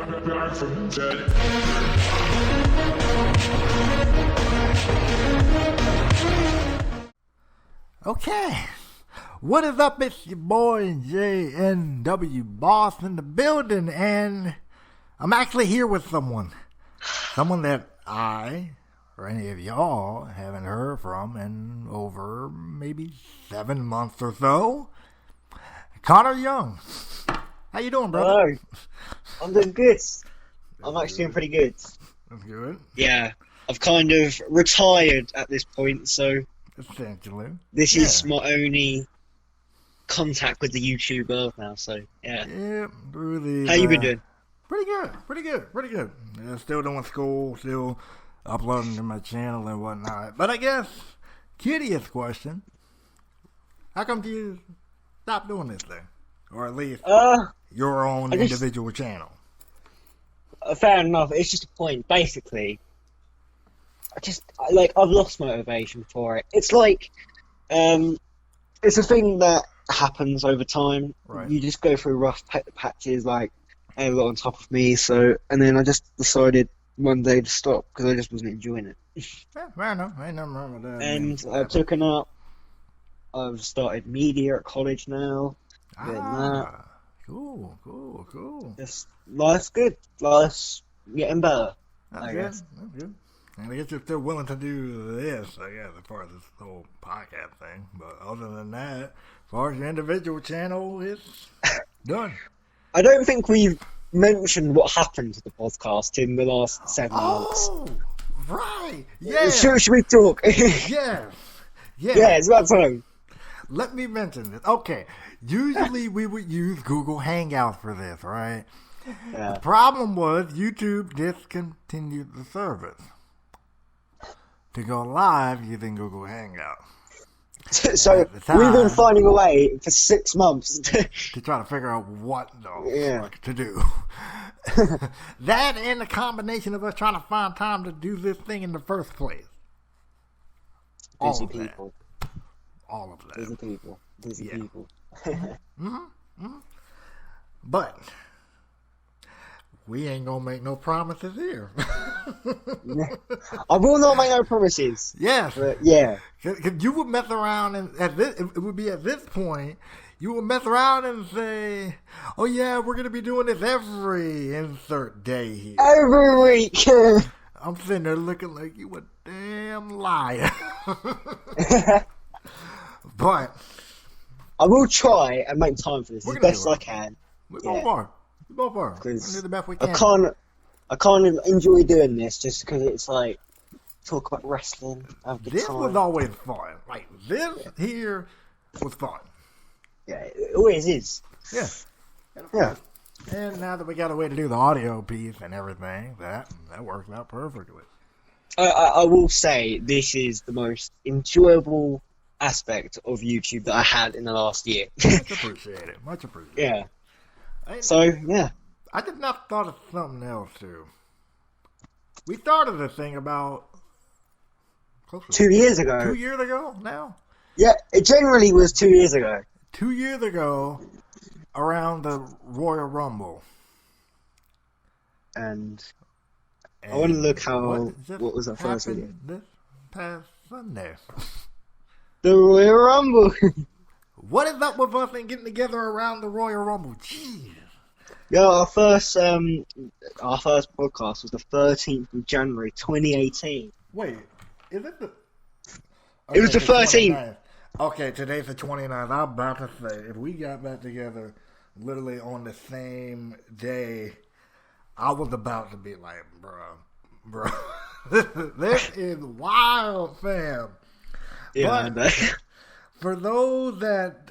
back from the dead. Okay. What is up? It's your boy JNW Boss in the building, and I'm actually here with someone that I or any of y'all haven't heard from in over maybe 7 months or so. Connor Young. How you doing, brother? Hello. I'm doing good. I'm actually doing pretty good. That's good. Yeah, I've kind of retired at this point, so Essentially. this is my only contact with the YouTube world now. So yeah. Yeah, really. How you been doing? Pretty good. Yeah, still doing school, still uploading to my channel and whatnot. But I guess, curious question: how come you stopped doing this thing, or at least your own individual channel? Fair enough. It's just a point. Basically, I've lost motivation for it. It's like, it's a thing that happens over time. Right. You just go through rough patches, like a lot on top of me. So, and then I just decided one day to stop because I just wasn't enjoying it. Yeah, fair enough. Ain't nothing wrong with that. And I've taken up. I've started media at college now. Cool. Just life's good. Life's getting better. That's good. And I guess you're still willing to do this, I guess, as far as this whole podcast thing. But other than that, as far as your individual channel, it's done. I don't think we've mentioned what happened to the podcast in the last 7 months. Oh, right. Yeah. Should we talk? Yeah. Yeah, it's about time. Let me mention this. Okay. Usually we would use Google Hangouts for this, right? Yeah. The problem was YouTube discontinued the service to go live using Google Hangouts. So we've been finding a way for 6 months to try to figure out what to do. That and the combination of us trying to find time to do this thing in the first place. Busy people. All of that. Busy people. But we ain't gonna make no promises here. I will not make no promises. Yes. But yeah. Because you would mess around and it would be at this point, you would mess around and say, oh yeah, we're gonna be doing this every insert day here. Every week. I'm sitting there looking like you a damn liar. But I will try and make time for this as best I can. We're going far. We'll do the best we can. I kind of enjoy doing this just because it's like talk about wrestling. This was always fun. Like this here was fun. Yeah, it always is. Yeah. And now that we got a way to do the audio piece and everything, that works out perfectly. I will say this is the most enjoyable aspect of YouTube that I had in the last year. Much appreciated. Yeah. So, yeah. I did not thought of something else, too. We started this thing about 2 years ago. 2 years ago now? Yeah, it generally was 2 years ago. 2 years ago, around the Royal Rumble. And I want to look what was that first video? This past Sunday. The Royal Rumble. What is up with us and getting together around the Royal Rumble? Jeez. Yeah, our first podcast was the 13th of January, 2018. Wait, is it the? Okay, it was the 13th. Okay, today's the 29th. I'm about to say, if we got back together literally on the same day, I was about to be like, bro, this is wild, fam. Yeah, but for those that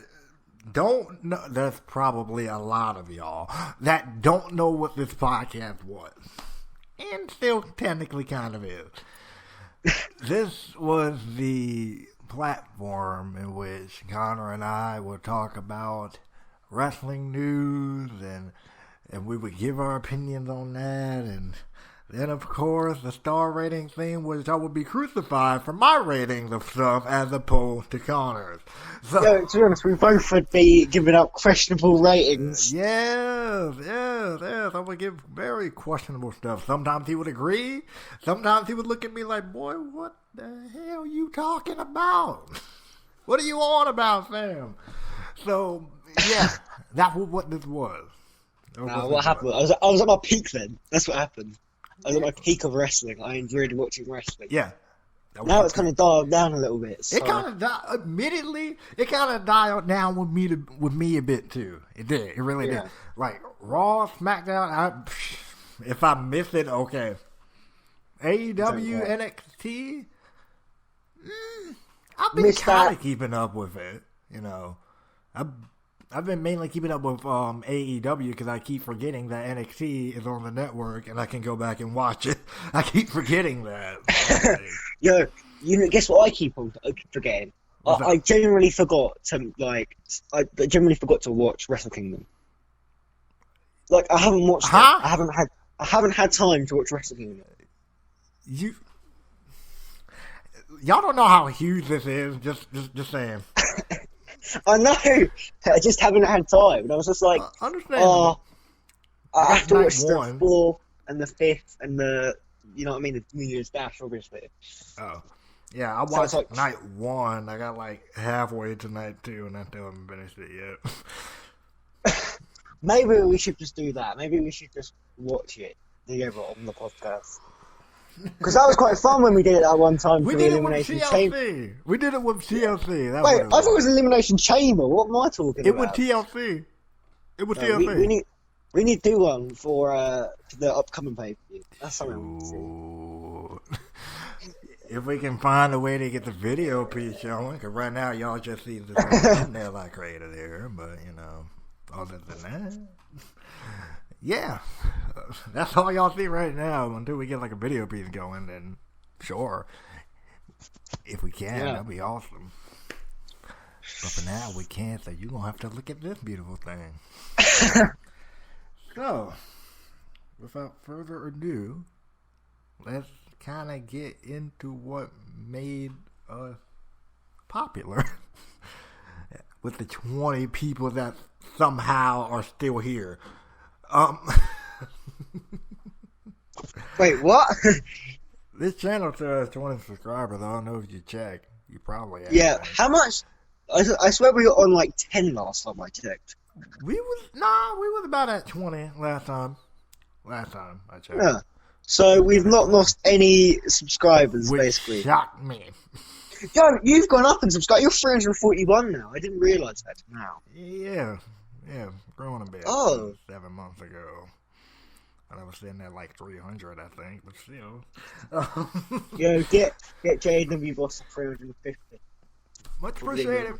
don't know, there's probably a lot of y'all that don't know what this podcast was, and still technically kind of is. This was the platform in which Connor and I would talk about wrestling news, and we would give our opinions on that, and then, of course, the star rating thing was I would be crucified for my ratings of stuff as opposed to Connor's. So, yeah, to be honest, we both would be giving up questionable ratings. Yes. podcast, I would give very questionable stuff. Sometimes he would agree. Sometimes he would look at me like, boy, what the hell are you talking about? What are you on about, fam? So, yeah, that was what this was. What happened? I was at my peak then. That's what happened. I was at my peak of wrestling. I enjoyed watching wrestling. Yeah. Now it's kind of dialed down a little bit. So. It kind of admittedly, it kind of dialed down with me a bit too. It did. It really did. Like Raw, SmackDown. If I miss it, okay. AEW, NXT. I've been kind of keeping up with it. You know, I've been mainly keeping up with AEW because I keep forgetting that NXT is on the network and I can go back and watch it. I keep forgetting that. Yo, guess what I keep on forgetting? I genuinely forgot to watch Wrestle Kingdom. Like I haven't watched it. I haven't had time to watch Wrestle Kingdom. Y'all don't know how huge this is. Just saying. I know. I just haven't had time. And I was just like, I have to watch the 4th and the 5th and the, you know what I mean, the New Year's Dash, obviously. Oh. Yeah, I watched night 1. I got like halfway to night 2 and I still haven't finished it yet. Maybe we should just do that. Maybe we should just watch it together on the podcast. Because that was quite fun when we did it that one time. We did it with TLC. We did it with TLC. Wait, I thought it was Elimination Chamber. What am I talking about? It was TLC. It was TLC. We need to do one for the upcoming pay-per-view. That's something. If we can find a way to get the video piece showing, because right now y'all just see the thumbnail I created here, but you know, other than that. Yeah, that's all y'all see right now. Until we get like a video piece going, then sure, if we can, that'd be awesome. But for now, we can't. So you're gonna have to look at this beautiful thing. So, without further ado, let's kind of get into what made us popular with the 20 people that somehow are still here. Wait, what? This channel says 20 subscribers. I don't know if you check. You probably have. Yeah, how much? I swear we were on like 10 last time I checked. We was about at 20 last time. Last time I checked. Yeah. So we've not lost any subscribers, which basically. Shocked me. Yo, you've gone up in subscribers. You're 341 now. I didn't realise that now. Yeah, growing a bit. Oh. 7 months ago. And I was sitting at like 300, I think, but still. Yo, get JW Boss to 350. Much appreciated.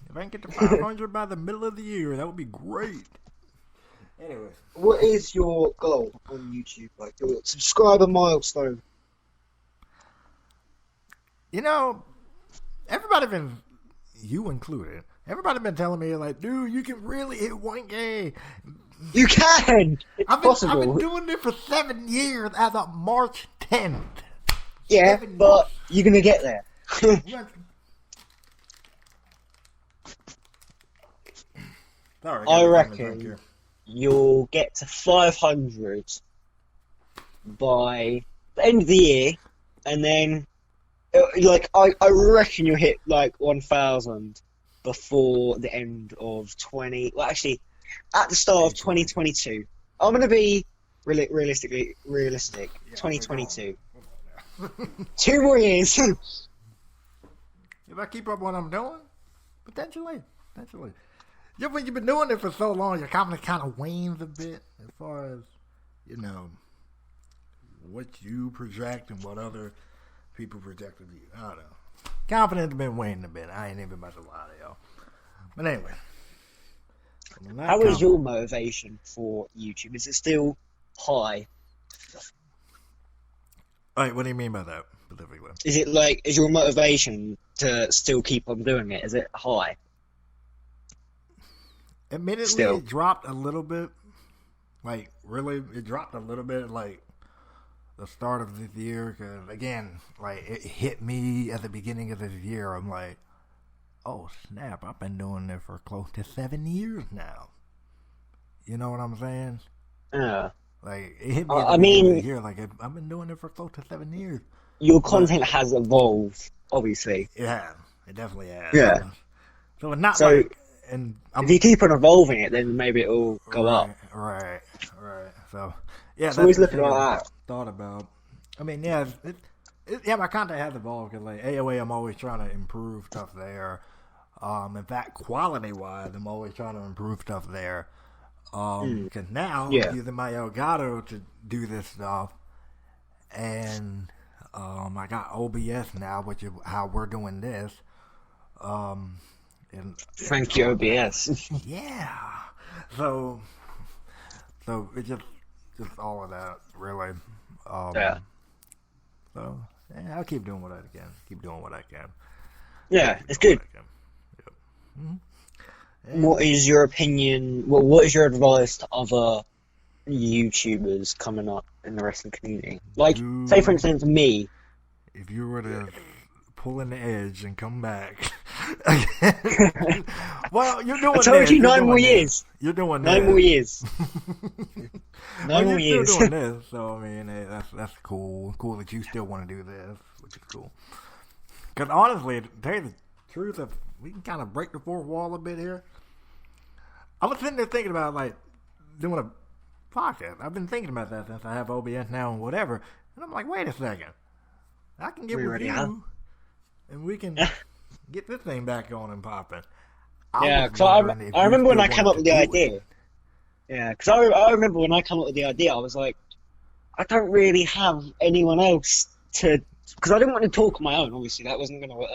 If I can get to 500 by the middle of the year, that would be great. Anyways. What is your goal on YouTube? Like your subscriber milestone? You know, everybody been, you included, everybody been telling me like, dude, you can really hit 1K. You can. It's possible. I've been doing this for 7 years as of March 10th. Yeah, but you're gonna get there. Sorry, I reckon you'll get to 500 by the end of the year, and then, like, I reckon you'll hit, like, 1,000 before the end of 20... Well, actually, at the start of 2022. I'm going to be realistic. Yeah, 2022. 2 more years. If I keep up what I'm doing, potentially. Yeah, when you've been doing it for so long, your confidence kind of wanes a bit as far as, you know, what you project and what other people project of you. I don't know. Confidence has been waning a bit. I ain't even about to lie to y'all. But anyway. How is your motivation for YouTube? Is it still high? Wait, what do you mean by that specifically? Is your motivation to still keep on doing it, is it high? Admittedly, it dropped a little bit. Like, really, it dropped a little bit, like, the start of this year. Because, again, like, it hit me at the beginning of this year. I'm like, oh, snap, I've been doing this for close to 7 years now. You know what I'm saying? Yeah. Like, it hit me I at I the beginning of mean, the year. Like, I've been doing it for close to 7 years. your But content has evolved, obviously. it has. It definitely has. Yeah. So it's not So like, and if you keep on evolving it, then maybe it'll go up. right. So, yeah, It's that's always the looking thing I like that. thought about. I mean, yeah, yeah, my content has evolved because, like, AOA, I'm always trying to improve stuff there. In fact, quality-wise, I'm always trying to improve stuff there. Because now Yeah. I'm using my Elgato to do this stuff, and I got OBS now, which is how we're doing this. And Thank you, OBS. yeah, so it's just all of that, really. Yeah. So yeah, I'll keep doing what I can. Keep doing what I can. Yeah, Keep it's doing good. what I can. Yep. And What is your opinion? Well, what is your advice to other YouTubers coming up in the wrestling community? Like, say for you, instance, me. if you were to pull in the edge and come back, well, you're doing I told this. you You're 9 doing more this. years. You're doing 9 more this. years. Well, 9 more you're years. still doing this, so I mean, hey, that's cool. Cool that you still want to do this, which is cool. Because honestly, to tell you the truth, if we can kind of break the fourth wall a bit here, I was sitting there thinking about like doing a podcast. I've been thinking about that since I have OBS now and whatever, and I'm like, wait a second, I can get We with already you, have. and we can get this thing back on and popping. Yeah, was because I wondering if I you remember when still I came wanted up with to the do it. idea. Yeah, because I remember when I came up with the idea, I was like, I don't really have anyone else to. Because I didn't want to talk on my own, obviously, that wasn't going to work.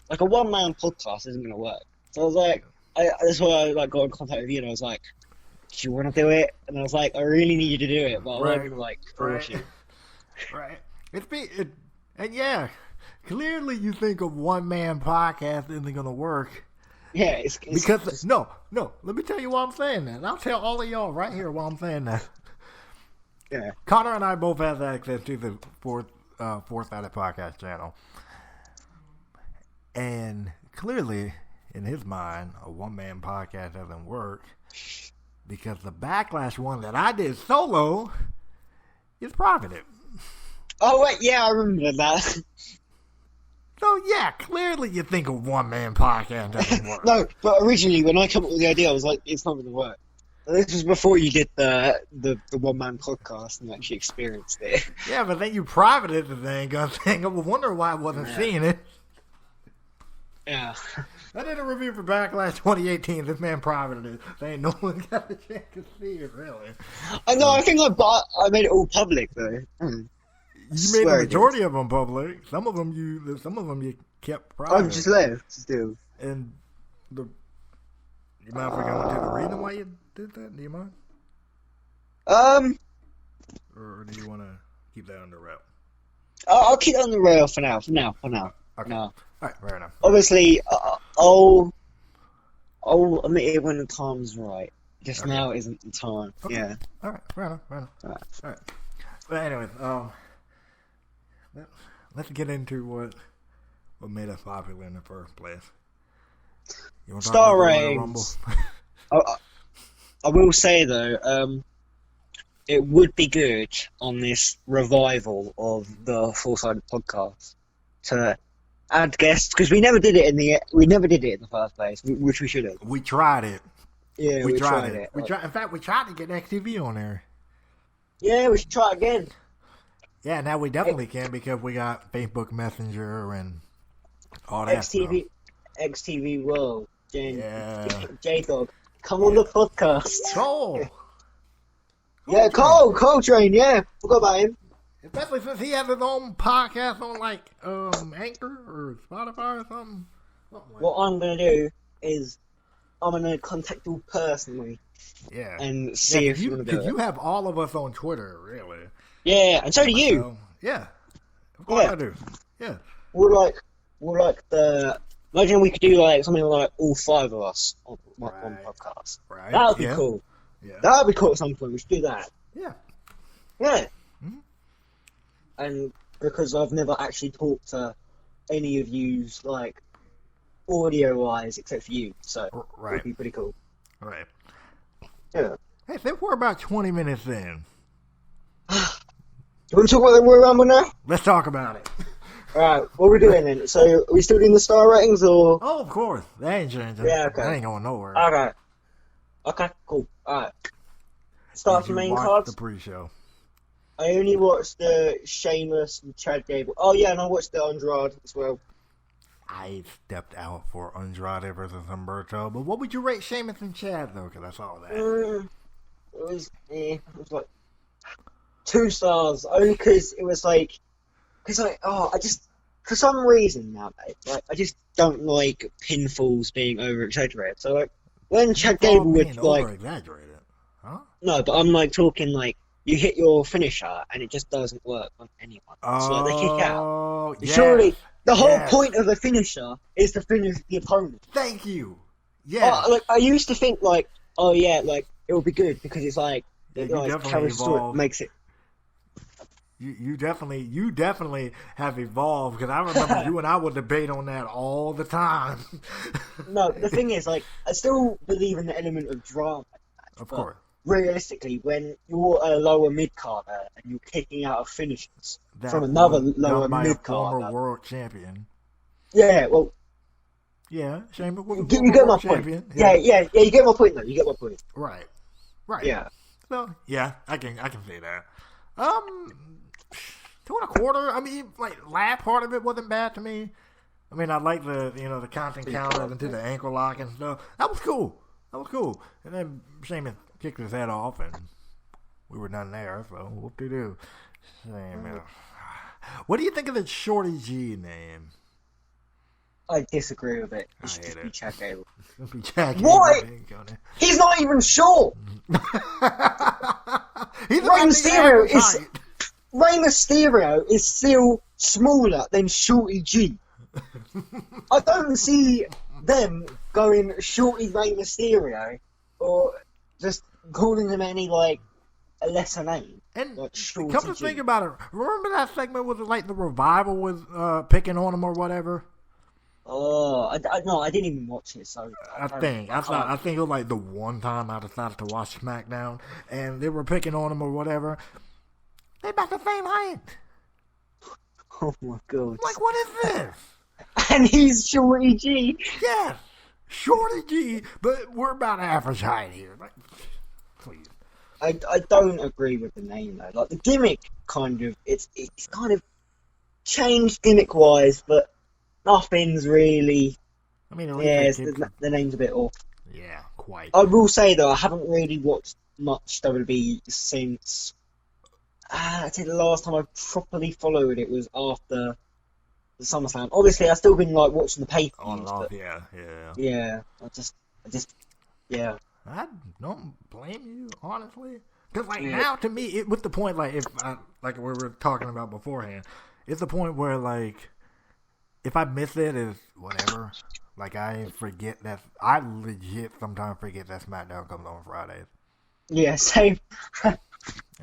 Like, a one-man podcast isn't going to work. So I was like, that's why I like got in contact with you, and I was like, do you want to do it? And I was like, I really need you to do it, but I Right, wasn't like force you. right. And yeah, clearly you think a one man podcast isn't gonna work Yeah, it's because just, no. Let me tell you why I'm saying that. And I'll tell all of y'all right here why I'm saying that. yeah. Connor and I both have access to the Fourth Sided Podcast channel, and clearly, in his mind, a one man podcast doesn't work because the Backlash one that I did solo is private. Oh wait, yeah, I remember that. So yeah, clearly you think a one man podcast doesn't work. No, but originally when I came up with the idea, I was like, it's not going to work. This was before you did the one-man podcast and actually experienced it. Yeah, but then you privated the thing. I was wondering why I wasn't seeing it. Yeah. I did a review for Backlash 2018. This man privated it. They ain't no one got a chance to see it, really. I know, I think I made it all public, though. You made the majority of them public. Some of them you kept private. I've just left, still. And you mind if we go into the reason why you did that? Do you mind? Or do you want to keep that under wrap? I'll keep it on the rail for now. Okay. No. All right, fair enough. Obviously, I'll admit it when the time's right. Just now isn't the time. Okay. Yeah. All right, fair enough. Alright. All right. But anyways, let's get into what made us popular in the first place. You want to talk Star about the Royal Rumble? ratings. I will say though, it would be good on this revival of the Four-Sided Podcast to add guests because we never did it in the first place, which we should have. We tried it. Yeah, we tried it. In fact, we tried to get XTV on there. Yeah, we should try again. Yeah, now we definitely can because we got Facebook Messenger and all that XTV World. Yeah. J-Dog, come on the podcast. Cole! Yeah, Cole Train, yeah. Forgot about him. Especially since he has his own podcast on like Anchor or Spotify or something. What I'm going to do is I'm going to contact you personally Yeah. and see if you want to do Because it. you have all of us on Twitter, really. Yeah, and so do you. So, yeah. Of course Yeah. I do. Yeah. We're like the. Imagine we could do like something like all five of us on one podcast. Right. That would be Yeah. cool. Yeah. That would be cool at some point. We should do that. Yeah. Yeah. Mhm. And because I've never actually talked to any of yous like audio wise except for you, so Right. it'd be pretty cool. Right. Yeah. Hey, think we're about 20 minutes in. Do you want to talk about the Royal Rumble now? Let's talk about it. Alright, what are we doing then? So, are we still doing the star ratings or? Oh, of course. That ain't changing. Yeah, okay. That ain't going nowhere. Alright. Okay, cool. Alright. Start Did from you main watch cards. the pre-show? I only watched the Sheamus and Chad Gable. Oh yeah, and I watched the Andrade as well. I stepped out for Andrade versus Humberto, but what would you rate Sheamus and Chad though? Because I saw that. It was like 2 stars, only because it was like, I just, for some reason nowadays, like, I just don't like pinfalls being over exaggerated. So like, when Chad Gable would like over exaggerated, huh? No, but I'm like talking like you hit your finisher and it just doesn't work on anyone. So like, they kick out. Yes. Surely the whole point of a finisher is to finish the opponent. Thank you. Yeah. Like I used to think like, oh yeah, like it would be good because it's like Yeah, it you like definitely carries through it, evolved. makes it. You definitely have evolved because I remember you and I would debate on that all the time. No, the thing is, like, I still believe in the element of drama. Of course. Realistically, when you're a lower mid carder and you're kicking out of finishes That from another was lower done by a mid former carder, world champion. yeah, well, Yeah, Sheamus was a you former get my world point. champion. Yeah, you get my point though. You get my point. Right. Yeah. So yeah, I can say that. 2.25. I mean, like last part of it wasn't bad to me. I mean, I like the constant counters into the ankle lock and stuff. That was cool. And then Sheamus kicked his head off, and we were done there. So what to do? What do you think of the Shorty G name? I disagree with it. I It should hate just be it. Chad Gable. What? He's not even short. He's Rey about the Mysterio average is height. Rey Mysterio is still smaller than Shorty G. I don't see them going Shorty Rey Mysterio or just calling him any like a lesser name. And Like Shorty come to G. think about it, remember that segment with like the revival was picking on him or whatever? Oh, no, I didn't even watch it. So I think it was like the one time I decided to watch SmackDown, and they were picking on him or whatever. They about the same height. Oh my god! Like, what is this? And he's Shorty G. Yes, Shorty G, but we're about average height here. Like, please. I don't agree with the name though. Like the gimmick, kind of, it's kind of changed gimmick wise, but nothing's really. I mean, the name's a bit off. Yeah, quite. I will say though, I haven't really watched much WWE since. I'd say the last time I properly followed it was after the SummerSlam. Obviously, I've still been like watching the pay per On and off, views. yeah. Yeah, I just, yeah. I don't blame you, honestly. Because, like, Yeah. now, to me, it was the point, like, like we were talking about beforehand, it's the point where, like, if I miss it, it's whatever. Like, I legit sometimes forget that SmackDown comes on Fridays. Yeah, same. And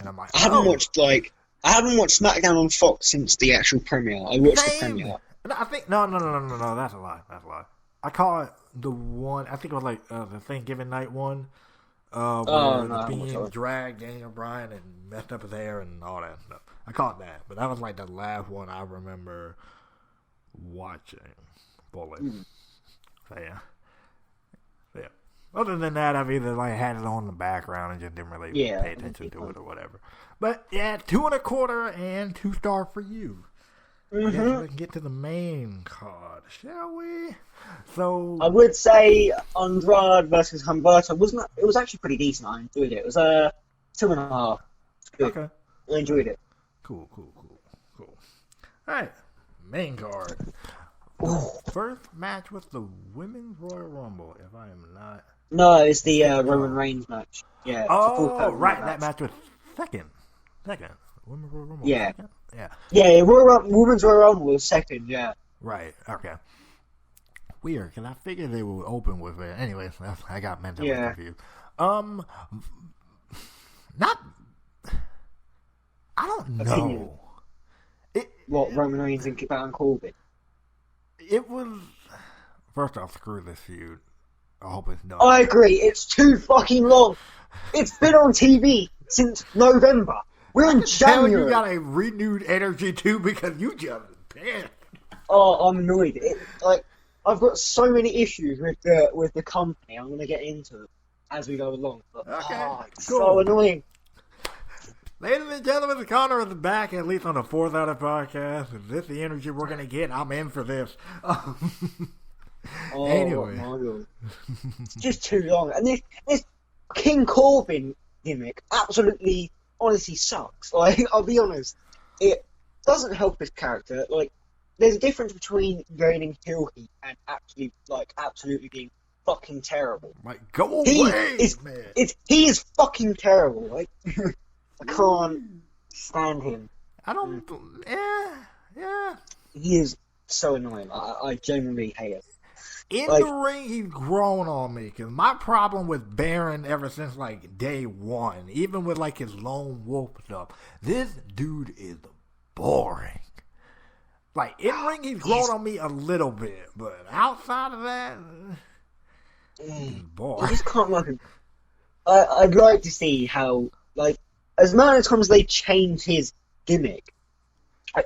I'm like, I haven't watched SmackDown on Fox since the actual premiere. I watched the Same. premiere. No, I think, no, that's a lie. I call it the one, I think it was like the Thanksgiving night one. Where no, being dragged Daniel Bryan and messed up his hair and all that stuff. I caught that, but that was like the last one I remember watching fully. So yeah. Other than that, I've either like had it on the background and just didn't really pay attention to it or whatever. But yeah, 2.25 and 2-star for you. Yes, we can get to the main card, shall we? So I would say Andrade versus Humberto it was actually pretty decent. I enjoyed it. It was 2.5. Good. okay, I enjoyed it. cool. All right, main card. First match with the Women's Royal Rumble. If I am not. No, it's the Roman Reigns match. Yeah. It's the full Oh, total right, that match was second. Women's Royal Rumble. Yeah. Second? Yeah. Yeah, Women's Royal Rumble was second. Yeah. Right. Okay. Weird, because I figured they would open with it. Anyways, I got mentally confused. Not. I don't know. Opinion. Roman Reigns and Baron Corbin? It was. First off, screw this feud. I hope it's done. I agree. It's too fucking long. It's been on TV since November. We're in Tell January. you got a renewed energy too because you just pissed. Oh, I'm annoyed. I've got so many issues with the company. I'm gonna get into it as we go along. But, Okay, it's cool. so annoying. Ladies and gentlemen, the Connor is back, at least on the Fourth Out of podcast. Is this the energy we're gonna get? I'm in for this. Oh Anyway. my god, it's just too long. And this King Corbin gimmick absolutely, honestly sucks. Like, I'll be honest, it doesn't help his character. Like, there's a difference between gaining heel heat and actually, like, absolutely being fucking terrible. Like, go He away, is, man. he is fucking terrible. Like, I can't stand him. I don't. Yeah. He is so annoying. I genuinely hate it. In Like- the ring, he's grown on me. Because my problem with Baron ever since, like, day one, even with, like, his lone wolf stuff, this dude is boring. Like, in ring, he's grown on me a little bit. But outside of that, he's I boring. just can't like him. I'd like to see how, like, as many times they change his gimmick,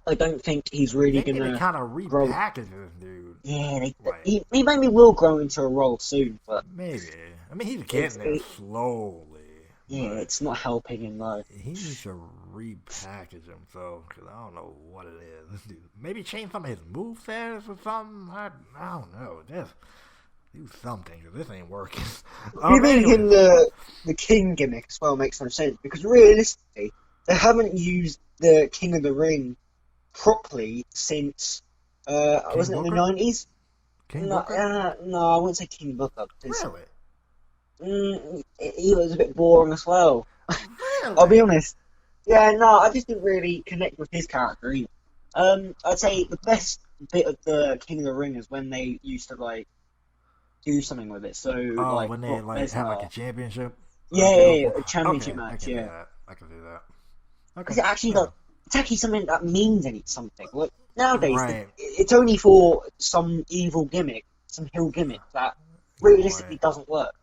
I don't think he's really Maybe they gonna kind of grow. repackage this dude. Yeah, Right. he maybe will grow into a role soon, but Maybe. I mean, he's getting there slowly. yeah, it's not helping him though. He needs to repackage himself because I don't know what it is. Maybe change some of his movesets or something. I don't know. Just do something because this ain't working. Giving Anyway. him the King gimmick as well makes no sense because realistically, they haven't used the King of the Ring properly since wasn't it in the Booker? 90s? King No, Booker? no, I wouldn't say King Booker because Really? he was a bit boring as well. Really? I'll be honest. Yeah, no, I just didn't really connect with his character either. I'd say the best bit of the King of the Ring is when they used to like do something with it. So Oh, like when they Brock like have like a Lesnar. championship? Yeah, a championship Okay, I match. can do Yeah, that. I can do that. because it actually like it's actually something that means something. Like nowadays, Right. it's only for some evil gimmick, some hill gimmick that realistically Right. doesn't work.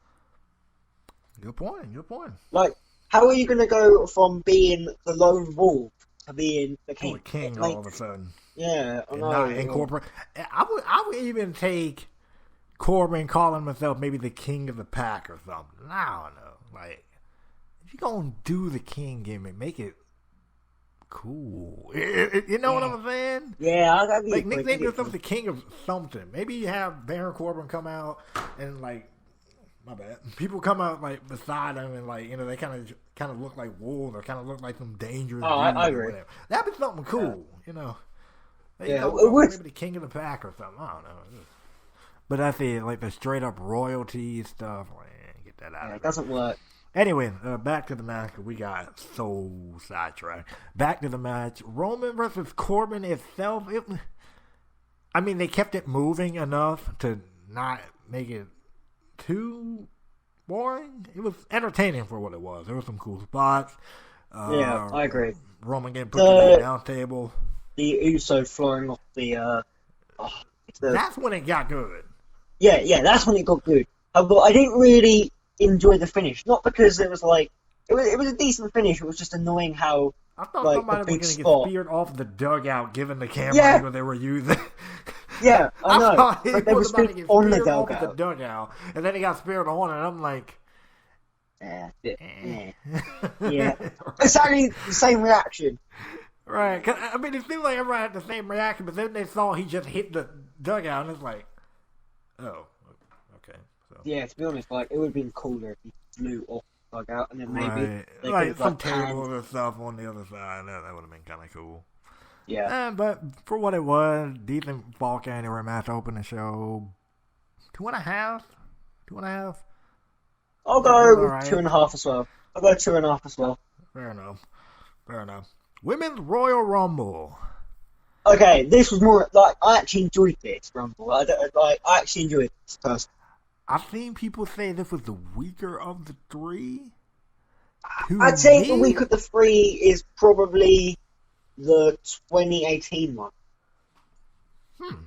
Good point. Good point. Like, how are you going to go from being the lone wolf to being the To king? a king Like, all of a sudden. yeah, I And know. not incorporate. I would even take Corbin calling himself maybe the king of the pack or something. I don't know. Like, if you're gonna do the king gimmick, make it cool. You know what I'm saying? Yeah, I got Like, nickname yourself the king of something. Maybe you have Baron Corbin come out and like, my bad. People come out like beside him and like, you know, they kind of look like wolves or kind of look like some dangerous. Oh, I dudes or agree. whatever. That'd be something cool, you know. Maybe Yeah, go it would- maybe the king of the pack or something. I don't know. But that's it, like the straight up royalty stuff. Man, get that out Yeah, of it it. doesn't work. Anyway, back to the match. We got so sidetracked. Back to the match. Roman versus Corbin itself. I mean, they kept it moving enough to not make it too boring. It was entertaining for what it was. There were some cool spots. Yeah, I agree. Roman getting put to the down table. The Uso flying off the. That's when it got good. Yeah, that's when it got good. But I didn't really enjoy the finish. Not because it was like it was a decent finish. It was just annoying how I thought like, somebody the was big going to get spot. speared off the dugout given the camera Yeah. angle they were using. yeah, I know. thought he But they were was about to speaking get on the speared off the dugout. dugout. And then he got speared on it, and I'm like, Yeah, eh. yeah. Exactly the same reaction. Right. 'Cause, I mean, it seemed like everyone had the same reaction, but then they saw he just hit the dugout, and it's like, oh, okay. So. Yeah, to be honest, like it would have been cooler if he flew off the dugout and then maybe Right. they Like could some have panned. tables and stuff on the other side. That would have been kind of cool. Yeah. But for what it was, decent Fall Anywhere match open the show. 2.5? 2.5? I'll go All with right. 2.5 as well. I'll go 2.5 as well. Fair enough. Women's Royal Rumble. Okay, this was more like I actually enjoyed this Rumble. I actually enjoyed this personally. I've seen people say this was the weaker of the three. To I'd say me, the week of the three is probably the 2018 one.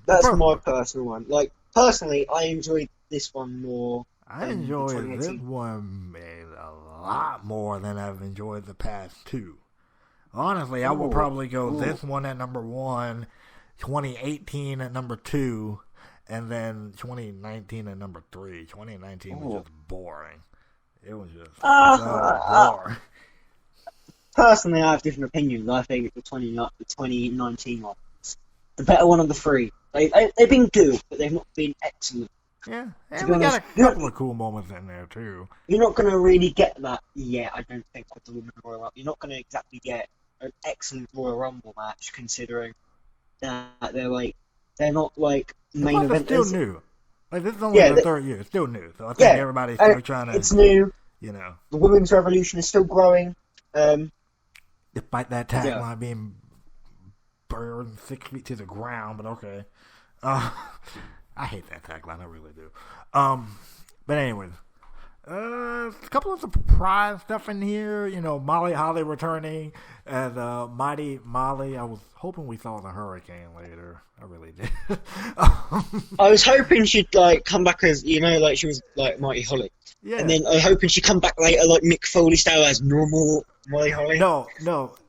That's Perfect. my personal one. Like personally, I enjoyed this one more I enjoyed this one a lot more than I've enjoyed the past two. Honestly, I would probably go this one at number 1, 2018 at number 2, and then 2019 at number 3. 2019 was just boring. It was just so boring. Personally, I have different opinions. I think the 2019 one is the better one of the three. They've been good, but they've not been excellent. Yeah, and we got a couple of cool moments in there, too. You're not going to really get that yet, I don't think, with the Women's Royal Rumble. You're not going to exactly get an excellent Royal Rumble match, considering that they're not like main eventers. It's still new. Like, this is only the third year. It's still new. So I think everybody's still trying to... It's new. You know. The women's revolution is still growing. Despite that tagline being burned 6 feet to the ground, but okay. I hate that tagline, I really do. But anyways, a couple of surprise stuff in here. You know, Molly Holly returning as Mighty Molly. I was hoping we saw the Hurricane later. I really did. I was hoping she'd come back as she was like Mighty Holly. Yeah. And then I was hoping she'd come back later like Mick Foley style as normal Molly Holly. No.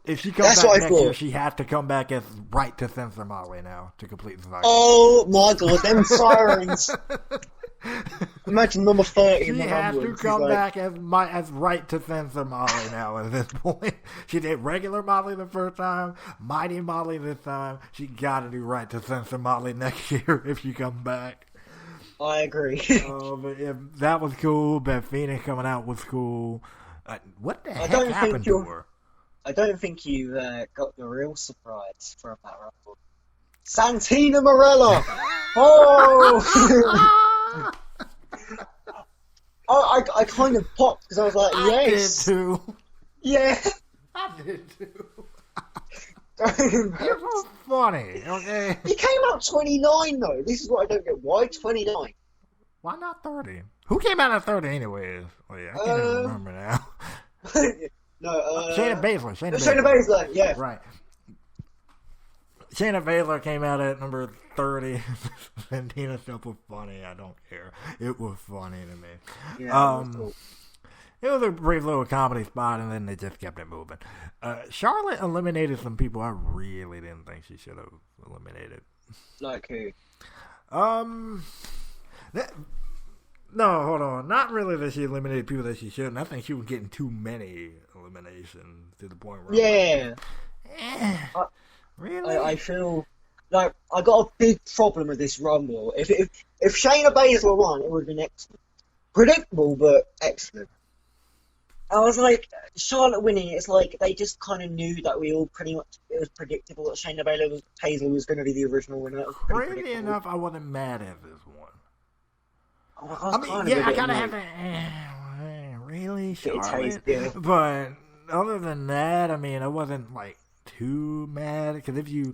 If she comes back next year, she has to come back as Right to Censor Molly now to complete the cycle. Oh my god, them sirens! Imagine number 30 in the She has to come back as Right to Censor Molly now at this point. She did regular Molly the first time, Mighty Molly this time. She got to do Right to Censor Molly next year if she comes back. I agree. But that was cool. Beth Phoenix coming out was cool. What the heck happened to her? I don't think you got the real surprise from that Rumble. Santina Marella! Oh! I kind of popped because I was like, yes! I did too. Yeah! I did too. It was funny, okay? He came out 29 though. This is what I don't get. Why 29? Why not 30? Who came out at 30 anyways? Oh yeah, I can't even remember now. No, Shayna Baszler. Shayna Baszler, yeah. Right. Shayna Baszler came out at number 30. Santina stuff was funny. I don't care. It was funny to me. Yeah, cool. It was a brief little comedy spot, and then they just kept it moving. Charlotte eliminated some people I really didn't think she should have eliminated. Like who? No, hold on. Not really that she eliminated people that she shouldn't. I think she was getting too many eliminations to the point where really? I feel like I got a big problem with this Rumble. If Shayna Baszler won, it would have been excellent. Predictable, but excellent. I was like, Charlotte winning, it's like they just kind of knew that we all pretty much, it was predictable that Shayna Baszler was going to be the original winner. Crazy enough, I wasn't mad at this one. I gotta have to. Really, Charlotte? But other than that, I mean, I wasn't like too mad because if you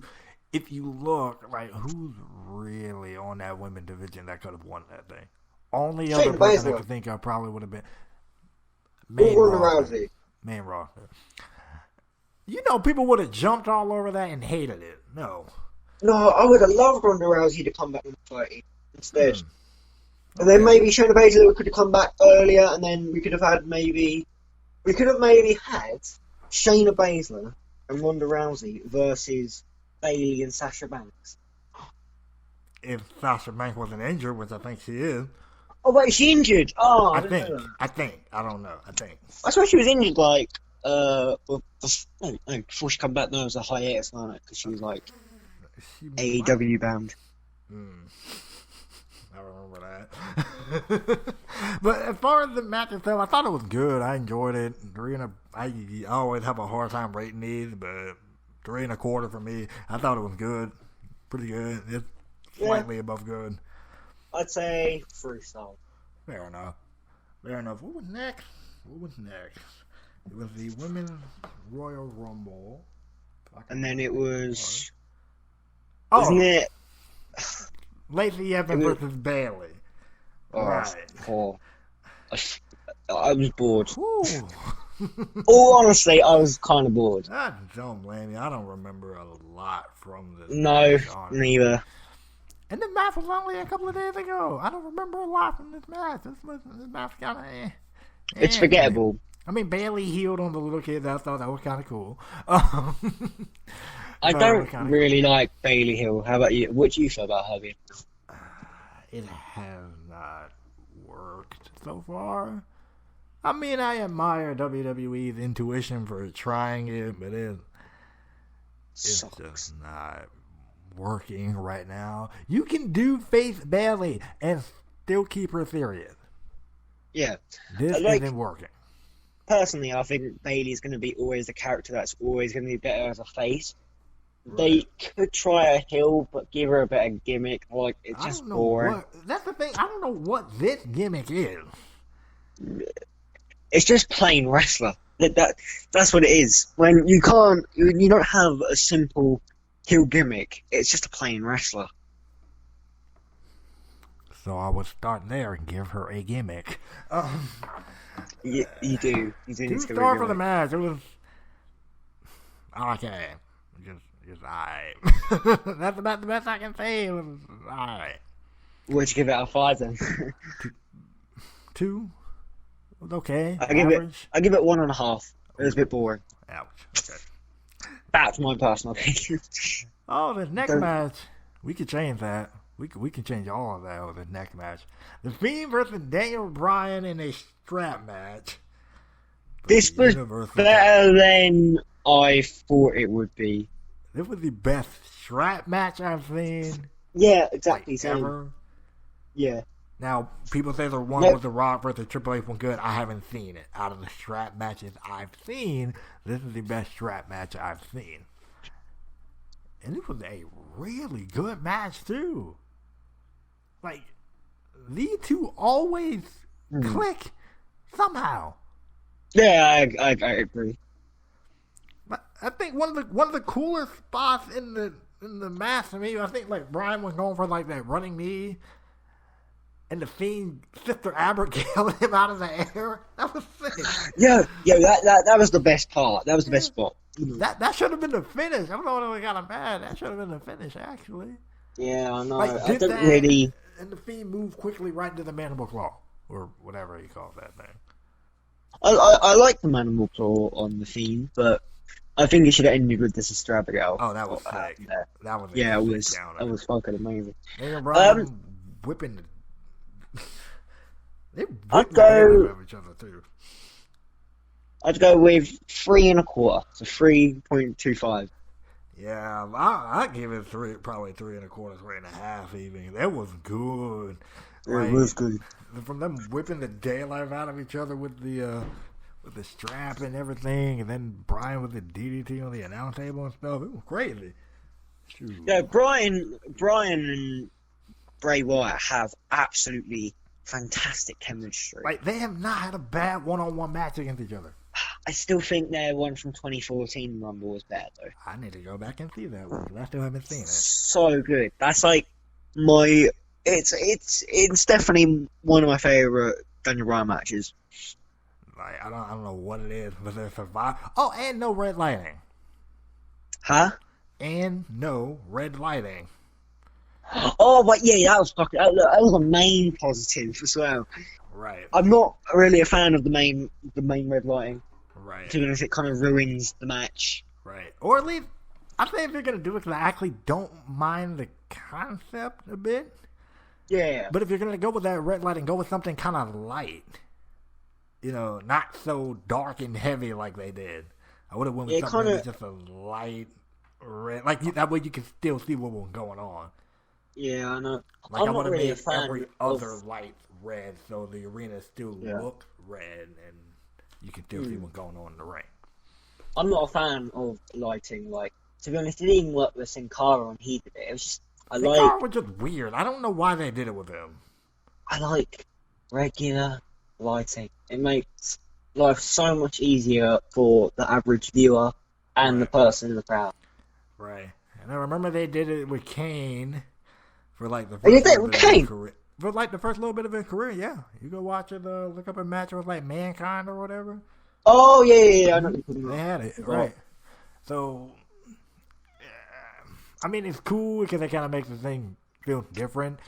look, like, who's really on that women's division that could have won that thing? Only other person I could think of probably would have been Rousey. Main Raw. You know, people would have jumped all over that and hated it. No, I would have loved Ronda Rousey to come back in the fight instead. And then maybe Shayna Baszler could have come back earlier, and then we could have maybe had Shayna Baszler and Ronda Rousey versus Bayley and Sasha Banks. If Sasha Banks wasn't injured, which I think she is. Oh wait, is she injured? Oh, I think. I don't know. I think. I swear she was injured before she come back. No, it was a hiatus, wasn't it? Because she was like AEW bound. I remember that. But as far as the match itself, I thought it was good. I enjoyed it. I always have a hard time rating these, but 3.25 for me. I thought it was good. Pretty good. It's slightly above good. I'd say 3 stars. Fair enough. What was next? It was the Women's Royal Rumble. And then it was... Wasn't it... Lacey Evans versus Bayley. Right. I was bored. All honestly, I was kind of bored. I don't blame you. I don't remember a lot from this. No, neither. And this match was only a couple of days ago. I don't remember a lot from this match. This match kind of It's forgettable. I mean, Bailey healed on the little kids. I thought that was kind of cool. I don't really like Bailey Hill. How about you? What do you feel about her being? It has not worked so far. I mean, I admire WWE's intuition for trying it, but it's just not working right now. You can do face Bailey and still keep her serious. Yeah. This isn't working. Personally, I think Bailey's going to be always the character that's always going to be better as a face. Right. They could try a heel, but give her a better gimmick. Like, it's just boring. That's the thing. I don't know what this gimmick is. It's just plain wrestler. That's what it is. When you don't have a simple heel gimmick. It's just a plain wrestler. So I would start there and give her a gimmick. You do. You do need to start for the match. It was okay. Just alright. That's about the best I can say. It was alright. Would you give it a 5 then? 2. It was okay. I give it 1.5. It was a bit boring. Ouch. Okay. That's my personal opinion. Oh, this next match, we could change that. We can change all of that with the next match. The Fiend versus Daniel Bryan in a strap match. This was better than I thought it would be. This was the best strap match I've seen. Yeah, exactly. Like, ever. Yeah. Now, people say the one with The Rock versus Triple H was good. I haven't seen it. Out of the strap matches I've seen, this is the best strap match I've seen. And it was a really good match, too. Like, these two always click somehow. Yeah, I agree. But I think one of the coolest spots in the match to me, I think like Bryan was going for like that running knee, and the Fiend Sister Abigail him out of the air. That was sick. Yeah, that was the best part. That was the best spot. That should have been the finish. I don't know what got him mad. That should have been the finish, actually. Yeah, I know. Like, I don't really. And the Fiend moved quickly right into the mandible claw, or whatever he calls that thing. I like the mandible claw on the Fiend, but I think it should have ended with this Sister Abigail. Oh, that was sick. That was it was fucking amazing. Daniel Bryan whipping. They whipped the hell out of each other too. I'd go with 3.25, so 3.25. Yeah, I give it probably 3.25, 3.5 even. That was good. Like, it was good. From them whipping the daylight out of each other with the strap and everything, and then Bryan with the DDT on the announce table and stuff. It was crazy. Shoot. Yeah, Bryan and Bray Wyatt have absolutely fantastic chemistry. Like, they have not had a bad one-on-one match against each other. I still think their one from 2014 Rumble was better, though. I need to go back and see that one, because I still haven't seen it. So good. That's like my... It's definitely one of my favourite Daniel Bryan matches. Like, I don't know what it is, but there's Survivor. Oh, and no red lighting. Huh? And no red lighting. Oh, but yeah, that was a main positive as well. Right. I'm not really a fan of the main red lighting. Right. To be honest, it kind of ruins the match. Right. Or at least, I think if you're going to do it, because I actually don't mind the concept a bit. Yeah. But if you're going to go with that red lighting, go with something kind of light. You know, not so dark and heavy like they did. I would have went with something that was just a light red. Like, that way you can still see what was going on. Yeah, I know. Like, I would have made every other light red, so the arena still looked red, and you can still see what's going on in the ring. I'm not a fan of lighting. Like, to be honest, it didn't even work with Sin Cara when he did it. It was just Sin Cara was just weird. I don't know why they did it with him. I like regular lighting. It makes life so much easier for the average viewer and the person in the crowd. Right. And I remember they did it with Kane. For like the first little bit of his career, yeah. You go watch it, look up a match with like Mankind or whatever. Oh yeah. I know. They had it, right? So, I mean, it's cool because it kind of makes the thing feel different.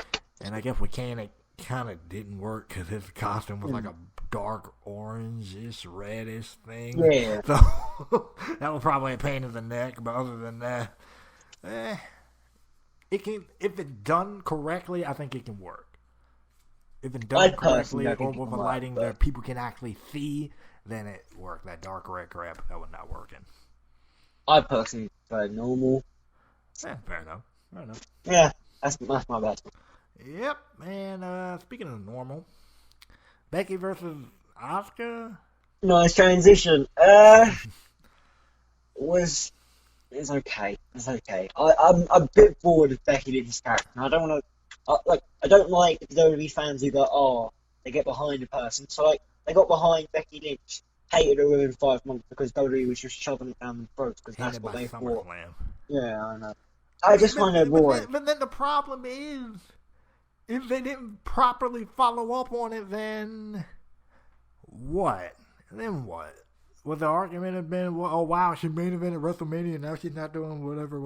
And I guess with Kane, it kind of didn't work because his costume was like a dark orange-ish, reddish thing. Yeah. So that was probably a pain in the neck. But other than that, it can, if it's done correctly, I think it can work. If it's done correctly or with a lighting that people can actually see, then it worked. That dark red crap, that was not working. I personally prefer normal. Fair enough. Fair enough. Yeah, that's my bad. Yep, and speaking of normal, Becky versus Asuka. Nice transition. It's okay. It's okay. I'm a bit bored of Becky Lynch's character. I don't want to. I don't like the WWE fans who go, oh, they get behind a person. So like, they got behind Becky Lynch, hated her within 5 months because WWE was just shoving it down the throats because that's what they thought. Yeah, I know. I just find it boring. But then the problem is, if they didn't properly follow up on it, then what? Then what? Would the argument have been, well, oh wow, she main evented WrestleMania, now she's not doing whatever.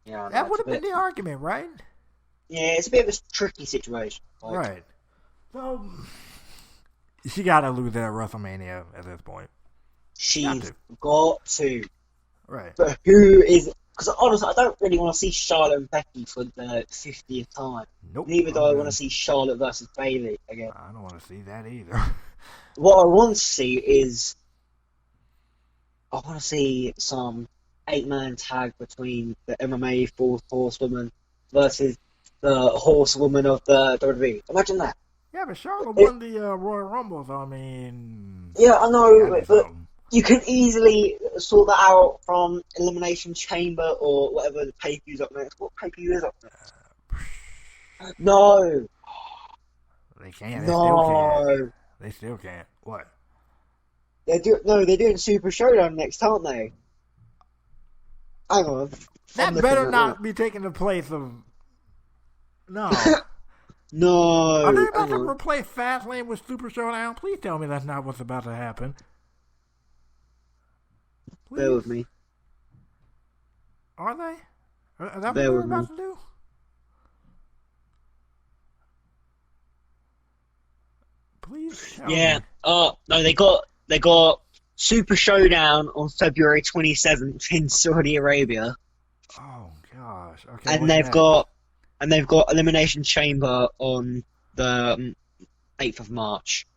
Yeah, that would have been the argument, right? Yeah, it's a bit of a tricky situation. Right. So she got to lose at WrestleMania at this point. She's got to. Right. But who is... Because honestly, I don't really want to see Charlotte and Becky for the 50th time. Nope. Neither do I want to see Charlotte versus Bayley again. I don't want to see that either. What I want to see is... I want to see some 8-man tag between the MMA Fourth Horsewoman versus the Horsewoman of the WWE. Imagine that. Yeah, but Charlotte won the Royal Rumble, so I mean... Yeah, I know, but you can easily sort that out from Elimination Chamber or whatever the pay-per-view's up next. What pay-per-view is up next? No! They can't. No! They still can't. What? They're doing Super Showdown next, aren't they? Hang on. That better not be taking the place of... No. No. Are they about to replace Fastlane with Super Showdown? Please tell me that's not what's about to happen. Please. Bear with me. Are they? Are that what they're about to do? Please tell me. Oh, no, they got Super Showdown on February 27th in Saudi Arabia. Oh gosh. Okay. And they've got Elimination Chamber on the 8th of March.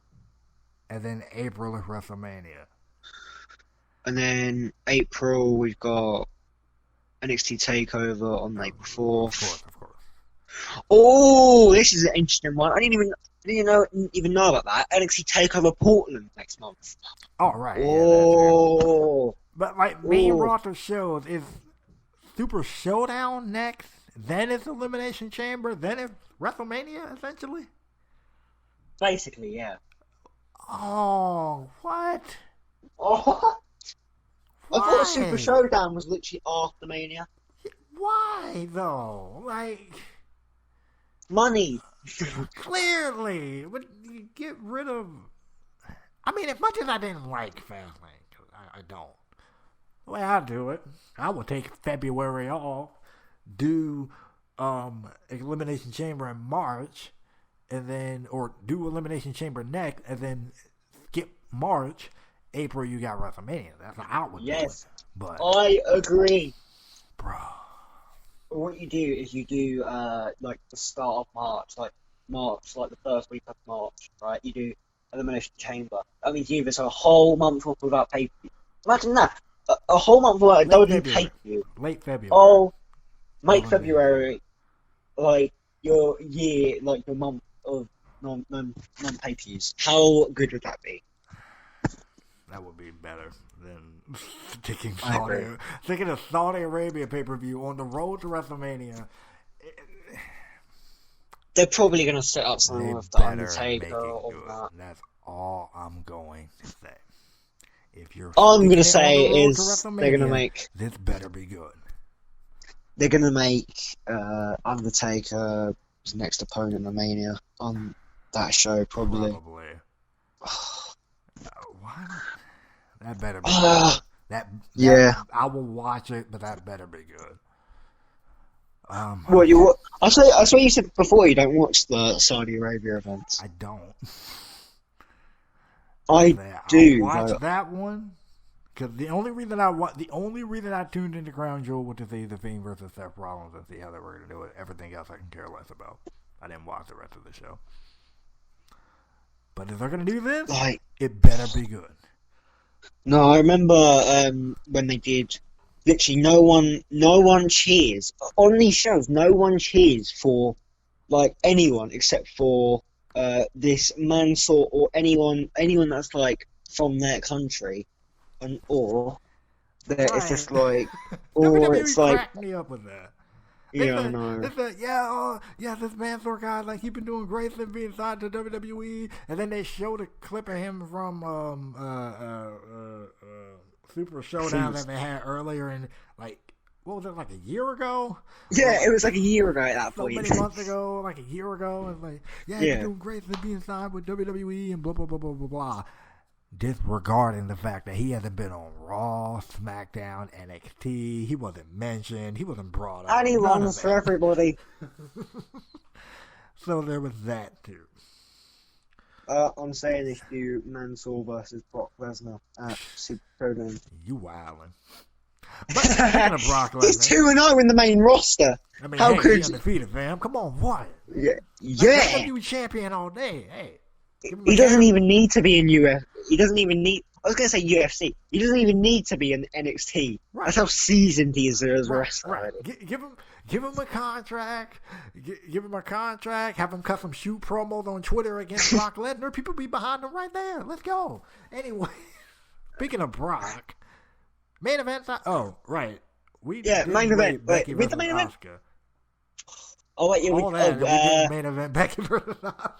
And then April is WrestleMania. And then April we've got NXT Takeover on April 4th. Of course. Oh, this is an interesting one. I didn't even know about that. NXT Takeover Portland next month. Oh right. Oh. Yeah, but like main roster shows, is Super Showdown next, then it's Elimination Chamber, then it's WrestleMania essentially. Basically, yeah. Oh, what? Oh. Why? I thought Super Showdown was literally after Mania. Why though? Like money. Clearly, but you get rid of. I mean, as much as I didn't like Fastlane, because I don't. The way I do it, I will take February off, do Elimination Chamber in March, and then do Elimination Chamber next, and then skip March. April, you got WrestleMania. That's how I would do it. But I agree. Bro. What you do is you do like the start of March, like the first week of March, right? You do Elimination Chamber. That means you have a whole month off without pay-per-view. Imagine that. A whole month without a pay-per-view. Late February. Oh, make February like your year, like your month of non-pay-per-views. How good would that be? That would be better than taking a Saudi Arabia pay-per-view on the road to WrestleMania. They're probably going to set up something with the Undertaker or that. That's all I'm going to say. If you're all I'm going to say is they're going to make... This better be good. They're going to make Undertaker's next opponent in Mania on that show, probably. Why? That better be good. Yeah. I will watch it, but that better be good. What you? I swear you said before you don't watch the Saudi Arabia events. I don't. I do. I'll watch though. that one because the only reason I tuned into Crown Jewel was to see the Fiend versus Seth Rollins and see how they were going to do it. Everything else I can care less about. I didn't watch the rest of the show. But if they're going to do this, Like, it better be good. no, I remember when they did. Literally, no one cheers on these shows. No one cheers for like anyone except for this Mansoor or anyone that's like from their country, or that it's just like, or WWE it's like, cracked me up with that. yeah, I know. They said, this Mansoor guy, like, he been doing great since being signed to WWE. And then they showed a clip of him from Super Showdown that they had earlier, and like, what was it, like a year ago? Yeah, it was like a year ago at that So point. many months ago, like a year ago, and like, he's doing great since being signed with WWE and blah blah blah blah blah blah. Disregarding the fact that he hasn't been on Raw, SmackDown, NXT, he wasn't mentioned, he wasn't brought up. And he runs for everybody. So there was that too. I'm saying this to Mansoor versus Brock Lesnar at Super Showdown. You wildin'. But speaking of Brock Lesnar, He's 2-0 in the main roster. I mean, How hey, could he undefeated, fam. Come on, what? Yeah. WWE champion all day. Hey, He doesn't even need to be in UFC. He doesn't even need. I was going to say UFC. He doesn't even need to be in NXT. Right. That's how seasoned he is as a wrestler. Right. Give him a contract. Give him a contract. Have him cut some shoot promos on Twitter against Brock Lesnar. People be behind him right there. Let's go. Anyway, speaking of Brock, main event. Oh, right. Main event. Becky With versus the main event. Asuka. Oh wait, yeah. All that. We did main event. Becky versus Asuka.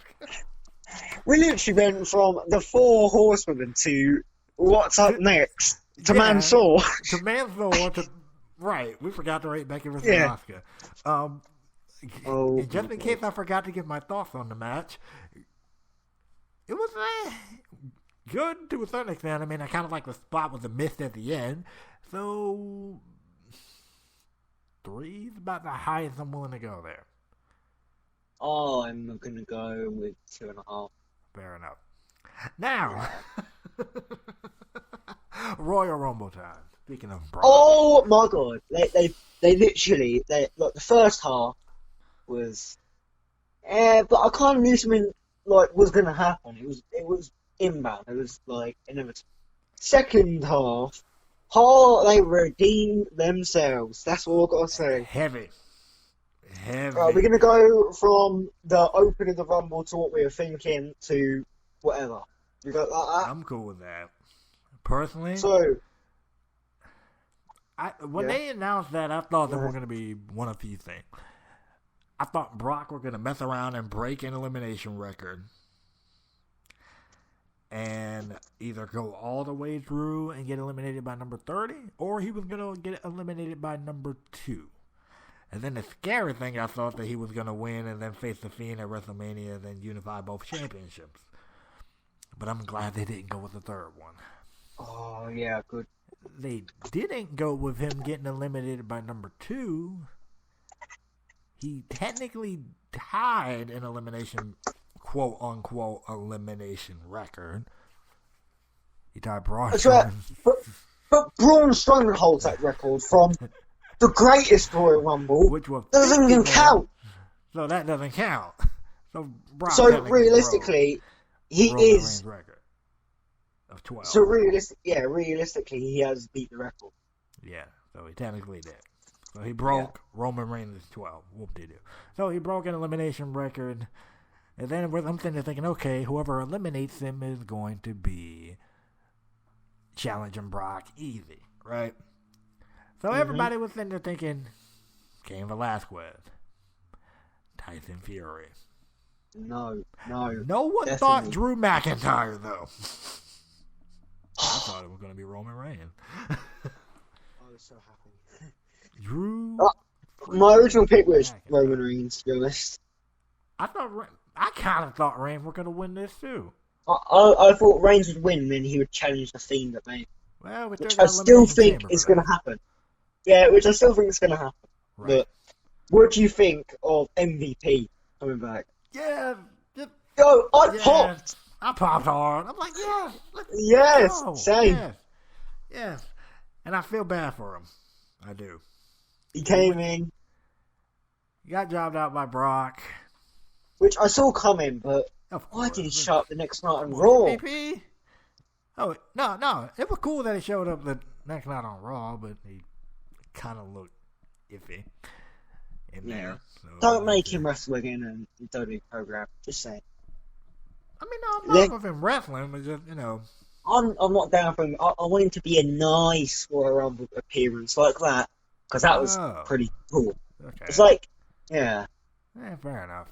We literally went from the Four Horsewomen to what's up next to Mansoor. To Mansoor. Right, we forgot to rate Becky versus Asuka. Just in case I forgot to give my thoughts on the match, it was good to a certain extent. I mean, I kind of like the spot with the mist at the end. So, 3 is about the highest I'm willing to go there. Oh, I'm going to go with 2.5. Fair enough. Now, Royal Rumble time. Speaking of Brock. Oh my god! They literally like the first half was, but I kind of knew something like was gonna happen. It was inbound. It was like inevitable. Second half, they redeemed themselves. That's all I gotta say. Heavy. Right, we're gonna go from the opening of the Rumble to what we were thinking to whatever. You got like that? I'm cool with that. Personally. So. When they announced that, I thought there were going to be one of these things. I thought Brock were going to mess around and break an elimination record and either go all the way through and get eliminated by number 30, or he was going to get eliminated by number 2. And then the scary thing, I thought that he was going to win and then face the Fiend at WrestleMania and then unify both championships. But I'm glad they didn't go with the third one. Oh, yeah, good. They didn't go with him getting eliminated by number 2. He technically tied an elimination, quote unquote, elimination record. He tied Braun Strowman. But Braun Strowman holds that record from the greatest Royal Rumble, which was doesn't even count. So that doesn't count. So realistically, he is. Record of 12. So realistically, he has beat the record. Yeah, so he technically did. So he broke Roman Reigns' 12. Whoop-de-doo. So he broke an elimination record. And then I'm sitting there thinking, okay, whoever eliminates him is going to be challenging Brock easy, right? So everybody was sitting there thinking, Cain Velasquez, Tyson Fury. No. No one thought Drew McIntyre, though. I thought it was going to be Roman Reigns. I was so happy. Drew. My original pick was Roman Reigns, to be honest. I kind of thought Reigns were going to win this too. I thought Reigns would win, then he would challenge the Fiend at me. Well, which I still think is going to happen. Yeah, which I still think is going to happen. Right. What do you think of MVP coming back? Yeah, just, Yo, I yeah. popped. I popped hard. I'm like, yeah, let's Yes, go. same. Yes. And I feel bad for him. I do. He came in, He got jobbed out by Brock. which I saw coming, but Of why course. did he show up the next night on Raw? MVP? Oh, no. It was cool that he showed up the next night on Raw, but he kind of looked iffy in there. So, Don't make him wrestle again in WWE program. Just saying. I mean, no, I'm not with him wrestling, but just, I'm not down for him. I want him to be a nice Royal Rumble appearance like that, because that was pretty cool. Okay. It's like, yeah. Fair enough.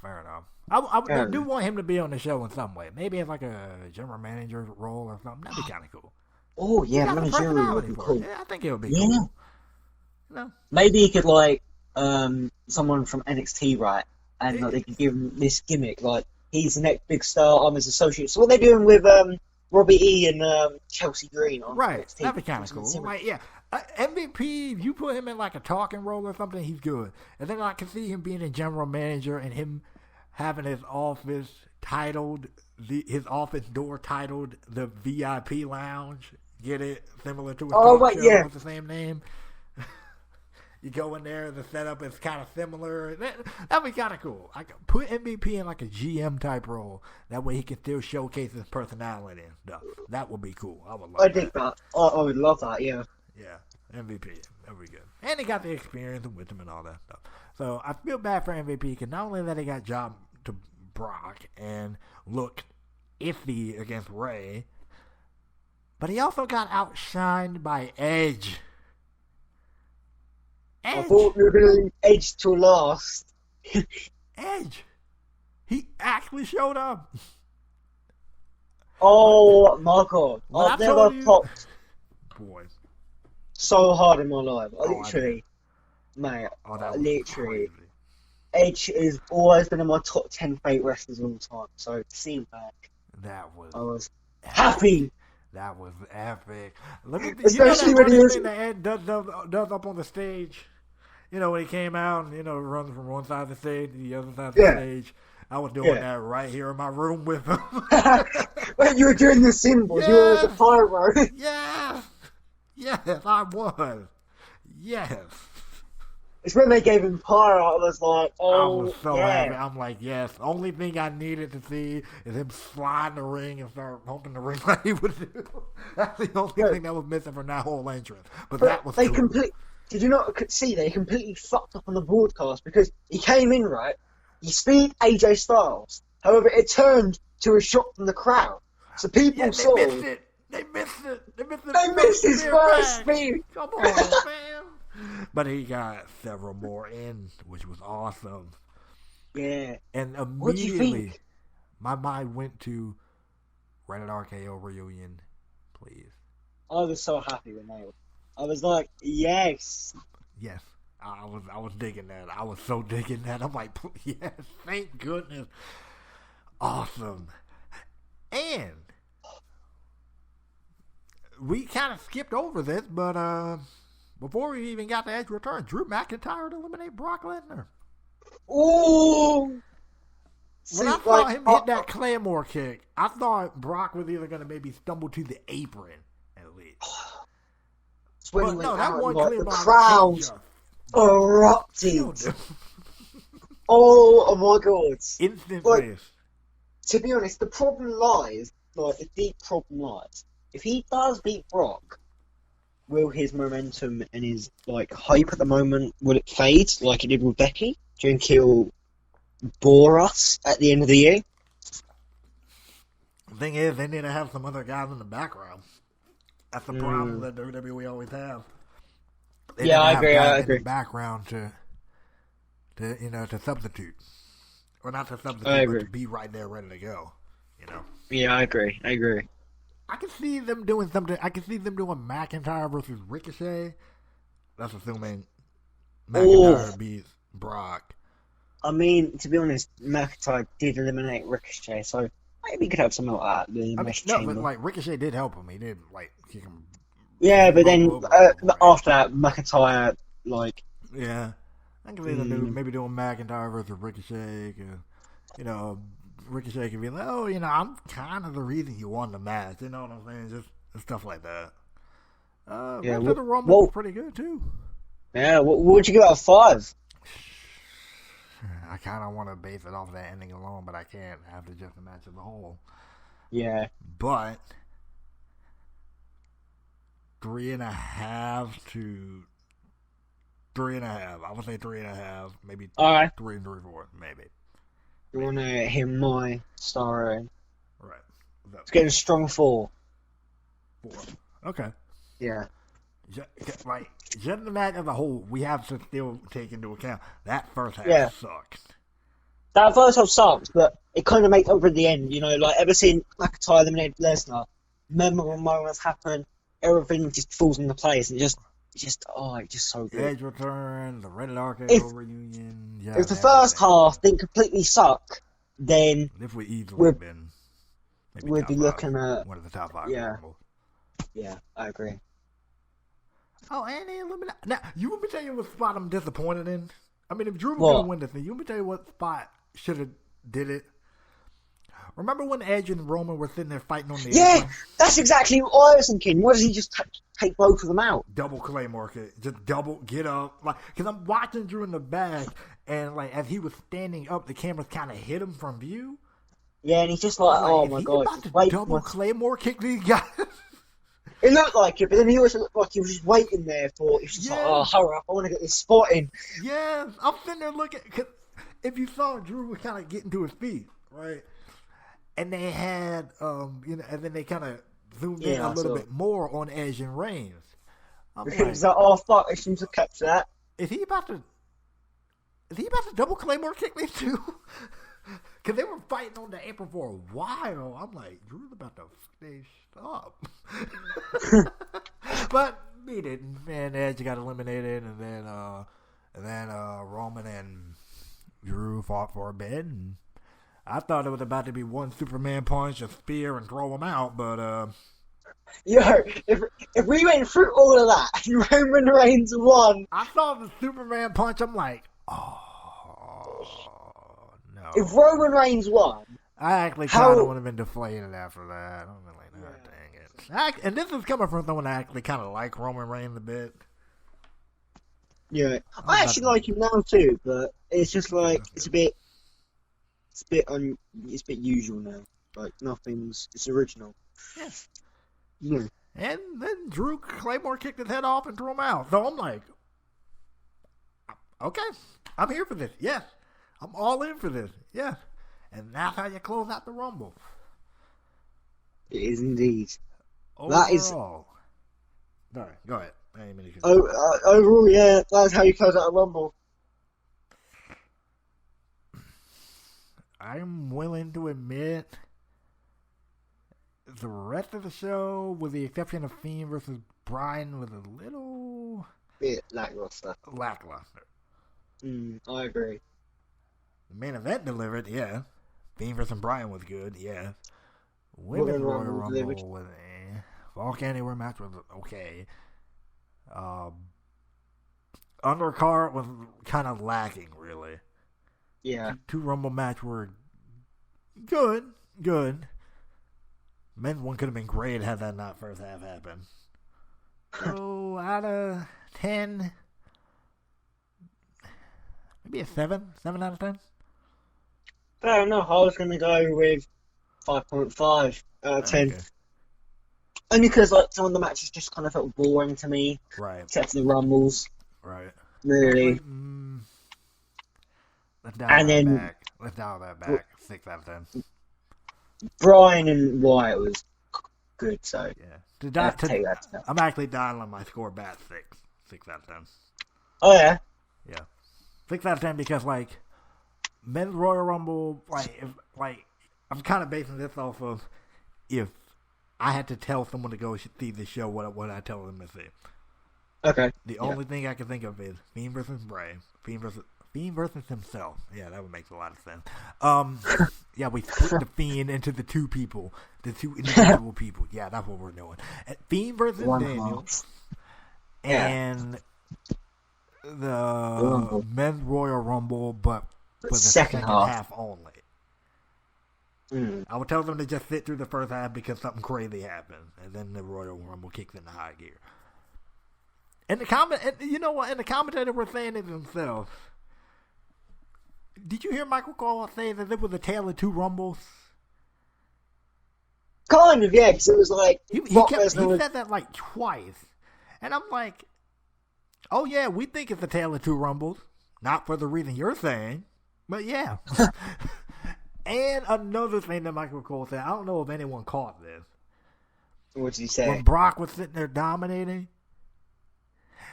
I do want him to be on the show in some way. Maybe as like a general manager role or something. That'd be kind of cool. Oh, yeah, He got the managerial would personality be for cool. it. Yeah, I think it would be Yeah. cool. No. Maybe he could, like, someone from NXT, right? And like, they could give him this gimmick, like, he's the next big star, I'm his associate. So what they're doing with Robbie E and Chelsea Green on Right, NXT. that'd be kind of cool. Like, yeah, MVP, if you put him in like a talking role or something, he's good. And then I can see him being a general manager and him having his office titled, his office door titled the VIP Lounge. Get it? Similar to a talk show with the same name. You go in there, the setup is kind of similar. That'd be kind of cool. I could put MVP in like a GM type role. That way he can still showcase his personality and stuff. That would be cool. I would love I think that. I would love that, yeah. Yeah, MVP. That'd be good. And he got the experience with him and all that stuff. So I feel bad for MVP because not only that he got jobbed to Brock and looked iffy against Ray, but he also got outshined by Edge. I thought we were going to leave Edge till last. Edge. He actually showed up. Oh my god. Well, I've never popped so hard in my life. Literally. Edge has always been in my top 10 favourite wrestlers of all time. So to see him back, I was happy. That was epic. Look at Especially when he was that Ed does up on the stage. You know, when he came out and, runs from one side of the stage to the other side of the stage. I was doing that right here in my room with him. When you were doing the symbols, you were the pyro. Yes, I was. Yes. It's when they gave him pyro, I was like, I was so happy. I'm like, yes. Only thing I needed to see is him slide in the ring and start pumping the ring like he would do. That's the only thing that was missing from that whole entrance. But that was cool. Did you not see they completely fucked up on the broadcast because he came in, right? He speed AJ Styles. However, it turned to a shot from the crowd. So people saw... They missed it. They missed his first speed. Come on, man. But he got several more in, which was awesome. Yeah. And immediately, what do you think? My mind went to Rated RKO reunion, please. I was so happy when they were. I was like, yes. Yes. I was digging that. I was so digging that. I'm like, yes, thank goodness. Awesome. And we kind of skipped over this, but before we even got to Edge return, Drew McIntyre to eliminate Brock Lesnar. Ooh! When I saw him hit that Claymore kick, I thought Brock was either going to maybe stumble to the apron, at least. But no, that one the crowd erupted. Oh my god. Instant face. To be honest, the problem lies, the deep problem lies. If he does beat Brock, will his momentum and his hype at the moment, will it fade like it did with Becky? Do you think he'll bore us at the end of the year? The thing is, they need to have some other guys in the background. That's the problem that WWE always have. I agree. In the background to substitute, or not to substitute, but to be right there, ready to go. Yeah, I agree. I can see them doing something. I can see them doing McIntyre versus Ricochet. That's assuming McIntyre beats Brock. I mean, to be honest, McIntyre did eliminate Ricochet, so maybe we could have something like that. But Ricochet did help him. He did kick him. Yeah, but then after that, McIntyre Yeah, I can see them maybe doing McIntyre versus Ricochet. Ricochet can be like, oh, I'm kind of the reason you won the match. You know what I'm saying? Just stuff like that. Yeah, the Rumble was pretty good too. Yeah, what would you give out of 5? I kind of want to base it off that ending alone, but I can't after just the match as a whole. Yeah. But 3.5 to 3.5. I would say 3.5, maybe All right. 3 and 3/4, maybe. You want to hear my star rating? Right. It's getting a strong 4. 4. Okay. Yeah. Just the match as a whole, we have to still take into account that first half sucked. That first half sucked, but it kind of makes up for the end. Ever since McIntyre eliminated Lesnar, memorable moments happen, everything just falls into place, and it's just so good. Edge return, the Red RKO reunion. Yeah, if the first half didn't completely suck, then if we easily been, we'd be looking at one of the top 5. Yeah, I agree. Oh, and they eliminated. Now, you want me to tell you what spot I'm disappointed in? I mean, if Drew was going to win this thing, you want me to tell you what spot should have did it? Remember when Edge and Roman were sitting there fighting on the airplane? That's exactly what I was thinking. Why does he just take both of them out? Double Claymore, just double, get up. Because I'm watching Drew in the back, and as he was standing up, the cameras kind of hit him from view. Yeah, and he's just like, oh my god. About to double Claymore kick these guys? It looked like it, but then he also looked like he was just waiting there for. He was just like, "Oh, hurry up! I want to get this spot in." Yeah, I'm sitting there looking. Cause if you saw, Drew was kind of getting to his feet, right? And they had, and then they kind of zoomed in a little bit more on Edge and Reigns. It was like, "Oh fuck! I seem to catch that." Is he about to double Claymore kick these two? Because they were fighting on the apron for a while. I'm like, Drew's about to finish up. But he didn't. And Edge got eliminated. And then Roman and Drew fought for a bit. And I thought it was about to be one Superman punch, a spear, and throw him out. But, if we went through all of that and Roman Reigns won. I saw the Superman punch. I'm like, oh. If Roman Reigns won, I actually kind of would have been deflated after that. I'm like, oh, dang it. And this is coming from someone that actually kind of like Roman Reigns a bit. Yeah, I actually like him now too, but it's just like it's a bit usual now. Like it's original. Yeah. Yeah. And then Drew Claymore kicked his head off and threw him out. So I'm like, okay, I'm here for this. Yes. I'm all in for this. Yeah. And that's how you close out the Rumble. It is indeed. Overall. That is. Sorry, go ahead. Overall, yeah, that's how you close out a Rumble. I'm willing to admit the rest of the show, with the exception of Fiend versus Bryan, was a little bit lackluster. I agree. The main event delivered, yeah. Fiend versus Bryan was good, yeah. Women's Royal Rumble was Falk Anywhere match was okay. Undercard was kind of lacking, really. Yeah. Two Rumble match were good. Men's one could have been great had that not first half happened. So out of 10, maybe a 7 out of 10. I don't know. I was going to go with 5.5 out of 10. Okay. Only because some of the matches just kind of felt boring to me. Right. Except for the Rumbles. Right. Really. Let's dial that back. 6 out of 10. Bryan and Wyatt was good, so yeah. I'm actually dialing my score back 6 out of 10. Oh yeah. Yeah, 6 out of 10 because Men's Royal Rumble, I'm kind of basing this off of if I had to tell someone to go see the show, what would I tell them to see? Okay. The only thing I can think of is Fiend versus Bryan, Fiend versus himself. Yeah, that would make a lot of sense. Yeah, we split the Fiend into the two individual people. Yeah, that's what we're doing. Fiend versus Daniel. And the men's Royal Rumble, but for the Second half. only. Mm. I would tell them to just sit through the first half because something crazy happened, and then the Royal Rumble kicks into high gear. And you know what? And the commentators were saying it themselves. Did you hear Michael Cole say that it was a tale of two Rumbles? Kind of, yeah, because it was like He said that like twice, and I'm like, oh yeah, we think it's a tale of two Rumbles, not for the reason you're saying, but yeah. And another thing that Michael Cole said, I don't know if anyone caught this. What did he say? When Brock was sitting there dominating,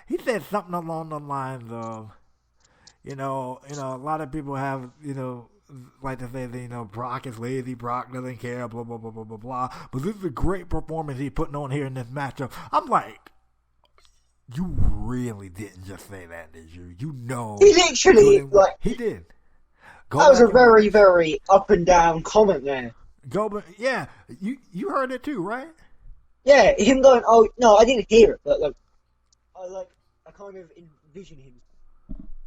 he said something along the lines of, you know, a lot of people have, like to say that, Brock is lazy, Brock doesn't care, blah, blah, blah, blah, blah, blah. But this is a great performance he's putting on here in this matchup. I'm like, you really didn't just say that, did you? You know. He literally, he did. That was a very, very up and down comment there. Yeah, you heard it too, right? Yeah, him going, oh, no, I didn't hear it, but I kind of envision him.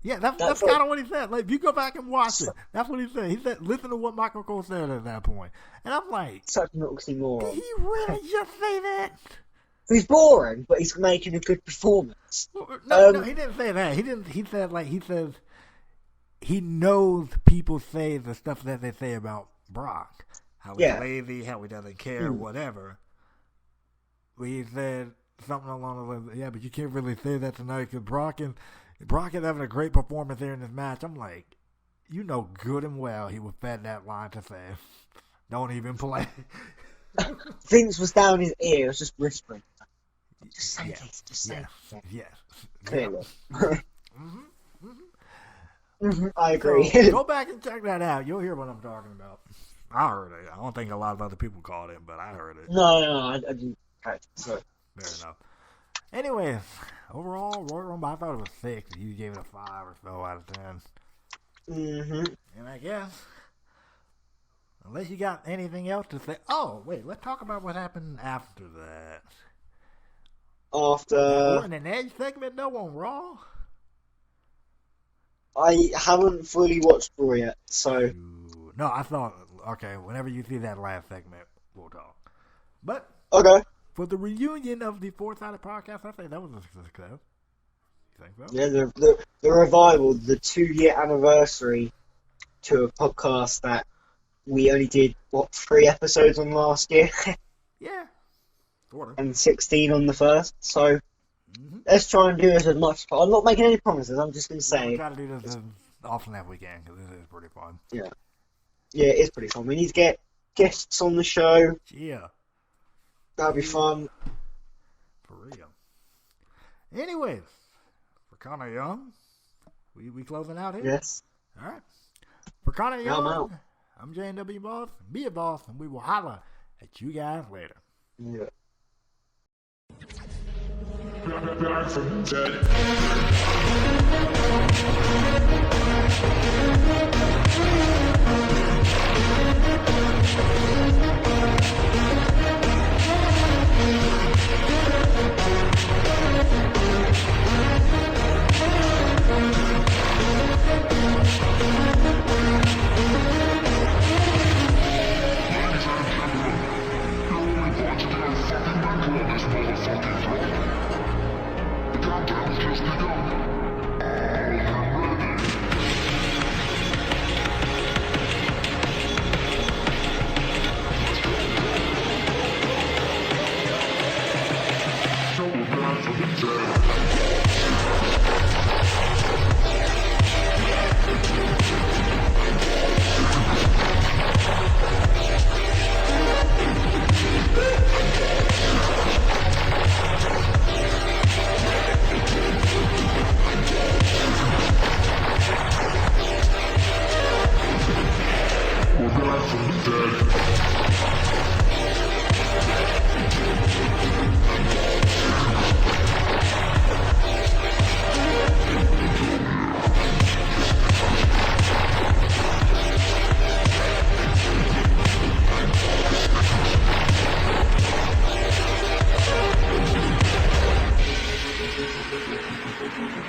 Yeah, that's kind of what he said. Like, if you go back and watch it, that's what he said. He said, listen to what Michael Cole said at that point. And I'm like, such an oxymoron. Did he really just say that? He's boring, but he's making a good performance. No, he didn't say that. He says he knows people say the stuff that they say about Brock. How he's lazy, how he doesn't care, whatever. But he said something along the lines, yeah, but you can't really say that tonight because Brock is having a great performance there in this match. I'm like, you know good and well he was fed that line to say, don't even play. Vince was down his ear, was just whispering. Just say this, just say it. Yes. Clearly. Mm-hmm. I agree. So, go back and check that out. You'll hear what I'm talking about. I heard it. I don't think a lot of other people caught it, but I heard it. No, I didn't catch it. So. Fair enough. Anyways, overall, Royal Rumble, I thought it was 6. You gave it a 5 or so out of 10. Mm-hmm. And I guess, unless you got anything else to say. Oh, wait, let's talk about what happened after that. After an Edge segment, no on Raw. I haven't fully watched Raw yet, so. No, I thought, okay, whenever you see that last segment, we'll talk. But. Okay. For the reunion of the Four Sided Podcast, I think that was a success. You think so? Yeah, the revival, the 2-year anniversary to a podcast that we only did, 3 episodes on last year? Yeah. Sort of. And 16 on the first, so let's try and do it as much. I'm not making any promises, I'm just going to say. We'll try to do this as often as we can, because this is pretty fun. Yeah. Yeah, it is pretty fun. We need to get guests on the show. Yeah. That'll be fun. For real. Anyways, for Connor Young, we closing out here? Yes. All right. For Connor Young, I'm out. I'm JNW Boss. Be a boss, and we will holler at you guys later. Yeah. Back from dead. The countdown's just begun. All hands ready. Dead.